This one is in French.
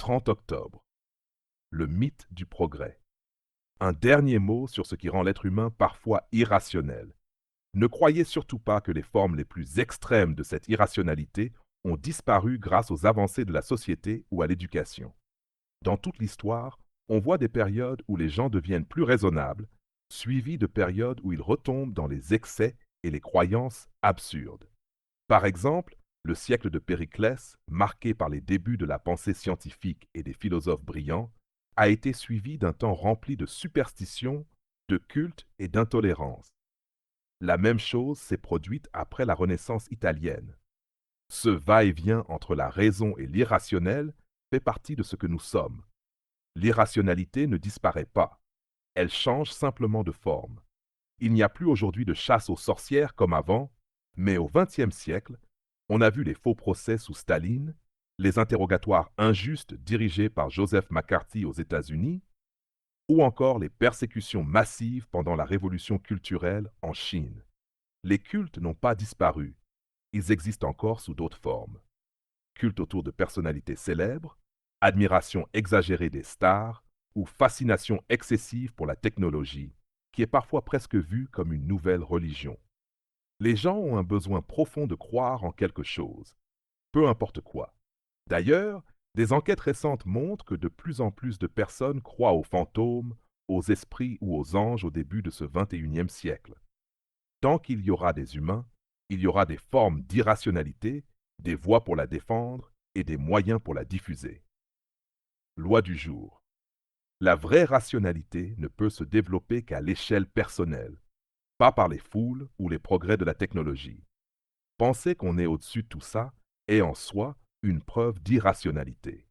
30 octobre. Le mythe du progrès. Un dernier mot sur ce qui rend l'être humain parfois irrationnel. Ne croyez surtout pas que les formes les plus extrêmes de cette irrationalité ont disparu grâce aux avancées de la société ou à l'éducation. Dans toute l'histoire, on voit des périodes où les gens deviennent plus raisonnables, suivies de périodes où ils retombent dans les excès et les croyances absurdes. Par exemple, le siècle de Périclès, marqué par les débuts de la pensée scientifique et des philosophes brillants, a été suivi d'un temps rempli de superstitions, de cultes et d'intolérance. La même chose s'est produite après la Renaissance italienne. Ce va-et-vient entre la raison et l'irrationnel fait partie de ce que nous sommes. L'irrationalité ne disparaît pas, elle change simplement de forme. Il n'y a plus aujourd'hui de chasse aux sorcières comme avant, mais au XXe siècle, on a vu les faux procès sous Staline, les interrogatoires injustes dirigés par Joseph McCarthy aux États-Unis, ou encore les persécutions massives pendant la révolution culturelle en Chine. Les cultes n'ont pas disparu, ils existent encore sous d'autres formes. Culte autour de personnalités célèbres, admiration exagérée des stars ou fascination excessive pour la technologie, qui est parfois presque vue comme une nouvelle religion. Les gens ont un besoin profond de croire en quelque chose, peu importe quoi. D'ailleurs, des enquêtes récentes montrent que de plus en plus de personnes croient aux fantômes, aux esprits ou aux anges au début de ce 21e siècle. Tant qu'il y aura des humains, il y aura des formes d'irrationalité, des voies pour la défendre et des moyens pour la diffuser. Loi du jour. La vraie rationalité ne peut se développer qu'à l'échelle personnelle, pas par les foules ou les progrès de la technologie. Penser qu'on est au-dessus de tout ça est en soi une preuve d'irrationalité.